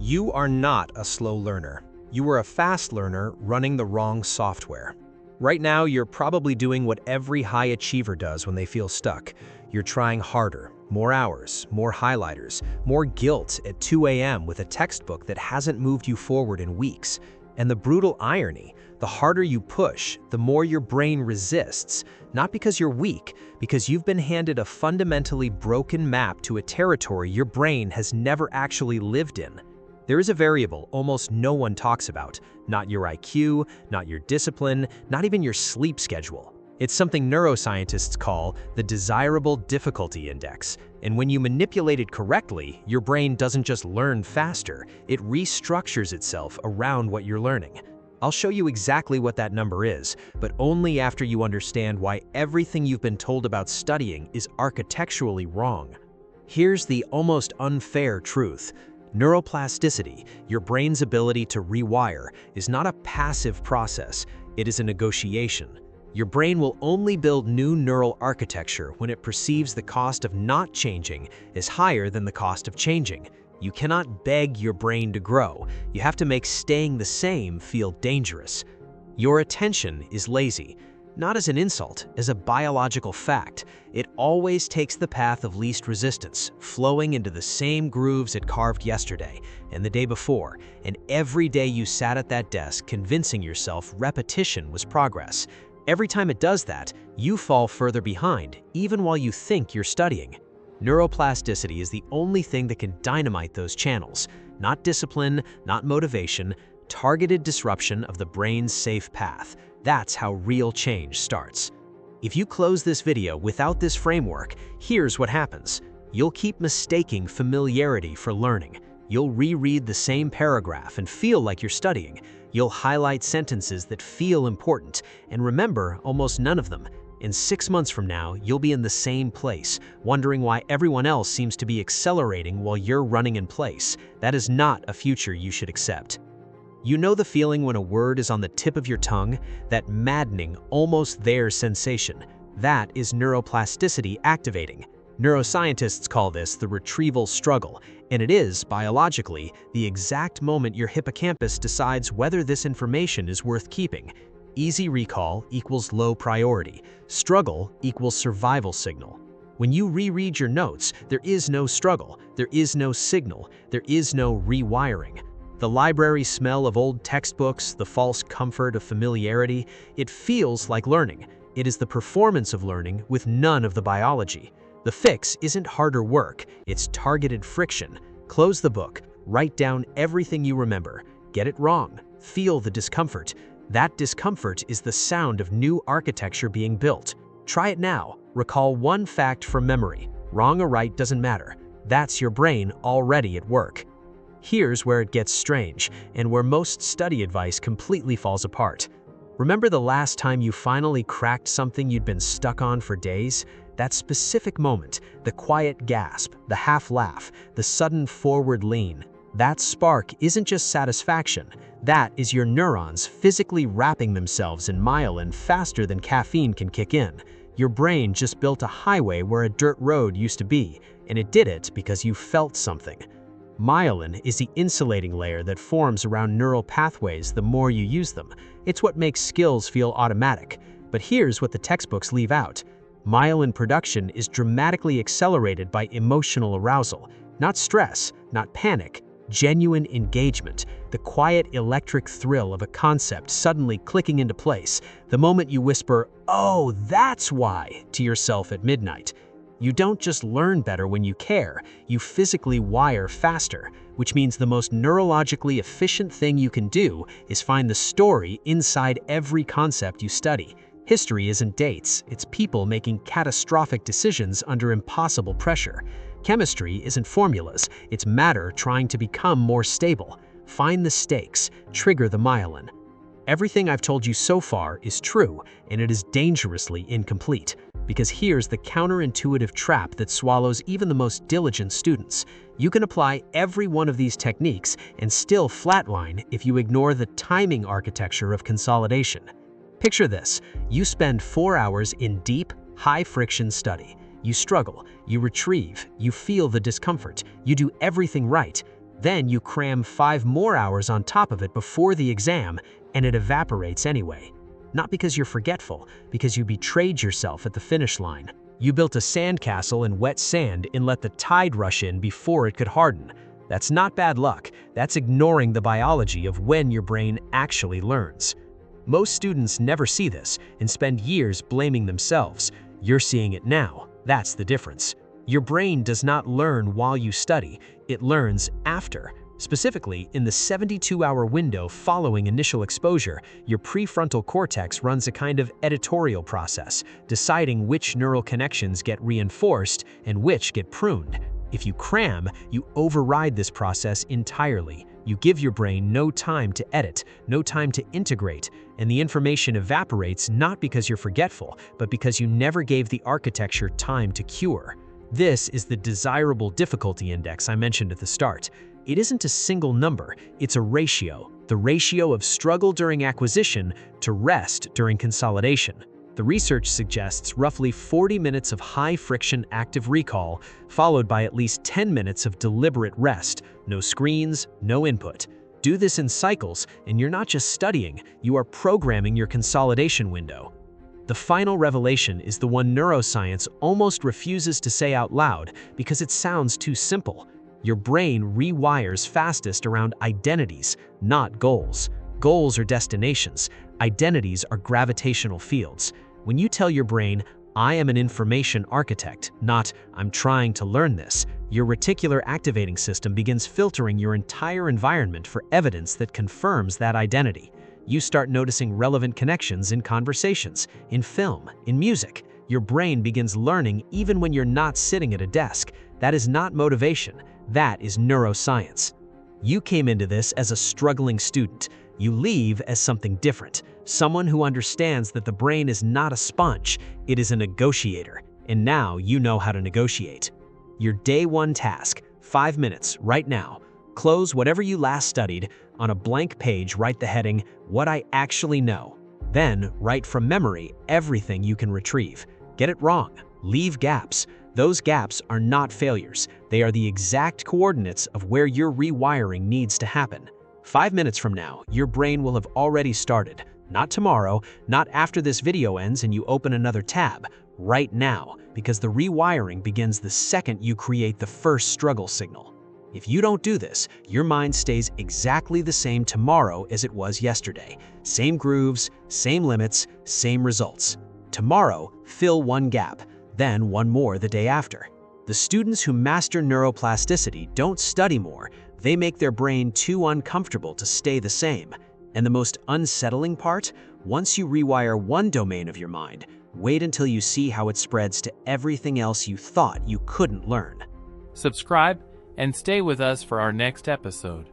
You are not a slow learner. You are a fast learner running the wrong software. Right now, you're probably doing what every high achiever does when they feel stuck. You're trying harder, more hours, more highlighters, more guilt at 2 a.m. with a textbook that hasn't moved you forward in weeks. And the brutal irony, the harder you push, the more your brain resists, not because you're weak, because you've been handed a fundamentally broken map to a territory your brain has never actually lived in. There is a variable almost no one talks about, not your IQ, not your discipline, not even your sleep schedule. It's something neuroscientists call the desirable difficulty index. And when you manipulate it correctly, your brain doesn't just learn faster, it restructures itself around what you're learning. I'll show you exactly what that number is, but only after you understand why everything you've been told about studying is architecturally wrong. Here's the almost unfair truth. Neuroplasticity, your brain's ability to rewire, is not a passive process, it is a negotiation. Your brain will only build new neural architecture when it perceives the cost of not changing is higher than the cost of changing. You cannot beg your brain to grow, you have to make staying the same feel dangerous. Your attention is lazy. Not as an insult, as a biological fact. It always takes the path of least resistance, flowing into the same grooves it carved yesterday and the day before, and every day you sat at that desk convincing yourself repetition was progress. Every time it does that, you fall further behind, even while you think you're studying. Neuroplasticity is the only thing that can dynamite those channels. Not discipline, not motivation, targeted disruption of the brain's safe path. That's how real change starts. If you close this video without this framework, here's what happens. You'll keep mistaking familiarity for learning. You'll reread the same paragraph and feel like you're studying. You'll highlight sentences that feel important and remember almost none of them. In 6 months from now, you'll be in the same place, wondering why everyone else seems to be accelerating while you're running in place. That is not a future you should accept. You know the feeling when a word is on the tip of your tongue? That maddening, almost there sensation. That is neuroplasticity activating. Neuroscientists call this the retrieval struggle, and it is, biologically, the exact moment your hippocampus decides whether this information is worth keeping. Easy recall equals low priority. Struggle equals survival signal. When you reread your notes, there is no struggle, there is no signal, there is no rewiring. The library smell of old textbooks, the false comfort of familiarity, it feels like learning. It is the performance of learning with none of the biology. The fix isn't harder work, it's targeted friction. Close the book, write down everything you remember. Get it wrong, feel the discomfort. That discomfort is the sound of new architecture being built. Try it now, recall one fact from memory. Wrong or right doesn't matter. That's your brain already at work. Here's where it gets strange, and where most study advice completely falls apart. Remember the last time you finally cracked something you'd been stuck on for days? That specific moment, the quiet gasp, the half laugh, the sudden forward lean. That spark isn't just satisfaction, that is your neurons physically wrapping themselves in myelin faster than caffeine can kick in. Your brain just built a highway where a dirt road used to be, and it did it because you felt something. Myelin is the insulating layer that forms around neural pathways the more you use them. It's what makes skills feel automatic. But here's what the textbooks leave out. Myelin production is dramatically accelerated by emotional arousal. Not stress, not panic, genuine engagement. The quiet electric thrill of a concept suddenly clicking into place. The moment you whisper, "Oh, that's why," to yourself at midnight. You don't just learn better when you care, you physically wire faster, which means the most neurologically efficient thing you can do is find the story inside every concept you study. History isn't dates, it's people making catastrophic decisions under impossible pressure. Chemistry isn't formulas, it's matter trying to become more stable. Find the stakes, trigger the myelin. Everything I've told you so far is true, and it is dangerously incomplete. Because here's the counterintuitive trap that swallows even the most diligent students. You can apply every one of these techniques and still flatline if you ignore the timing architecture of consolidation. Picture this: you spend 4 hours in deep, high-friction study. You struggle, you retrieve, you feel the discomfort, you do everything right. Then you cram 5 more hours on top of it before the exam, and it evaporates anyway. Not because you're forgetful, because you betrayed yourself at the finish line. You built a sandcastle in wet sand and let the tide rush in before it could harden. That's not bad luck. That's ignoring the biology of when your brain actually learns. Most students never see this and spend years blaming themselves. You're seeing it now. That's the difference. Your brain does not learn while you study. It learns after. Specifically, in the 72-hour window following initial exposure, your prefrontal cortex runs a kind of editorial process, deciding which neural connections get reinforced and which get pruned. If you cram, you override this process entirely. You give your brain no time to edit, no time to integrate, and the information evaporates not because you're forgetful, but because you never gave the architecture time to cure. This is the desirable difficulty index I mentioned at the start. It isn't a single number, it's a ratio. The ratio of struggle during acquisition to rest during consolidation. The research suggests roughly 40 minutes of high-friction active recall, followed by at least 10 minutes of deliberate rest, no screens, no input. Do this in cycles, and you're not just studying, you are programming your consolidation window. The final revelation is the one neuroscience almost refuses to say out loud because it sounds too simple. Your brain rewires fastest around identities, not goals. Goals are destinations. Identities are gravitational fields. When you tell your brain, I am an information architect, not I'm trying to learn this, your reticular activating system begins filtering your entire environment for evidence that confirms that identity. You start noticing relevant connections in conversations, in film, in music. Your brain begins learning even when you're not sitting at a desk. That is not motivation. That is neuroscience. You came into this as a struggling student. You leave as something different. Someone who understands that the brain is not a sponge, it is a negotiator. And now you know how to negotiate. Your day one task, 5 minutes, right now. Close whatever you last studied. On a blank page, write the heading, What I Actually Know. Then, write from memory everything you can retrieve. Get it wrong. Leave gaps. Those gaps are not failures. They are the exact coordinates of where your rewiring needs to happen. 5 minutes from now, your brain will have already started. Not tomorrow, not after this video ends and you open another tab. Right now, because the rewiring begins the second you create the first struggle signal. If you don't do this, your mind stays exactly the same tomorrow as it was yesterday. Same grooves, same limits, same results. Tomorrow, fill one gap, then one more the day after. The students who master neuroplasticity don't study more. They make their brain too uncomfortable to stay the same. And the most unsettling part, once you rewire one domain of your mind, wait until you see how it spreads to everything else you thought you couldn't learn. Subscribe and stay with us for our next episode.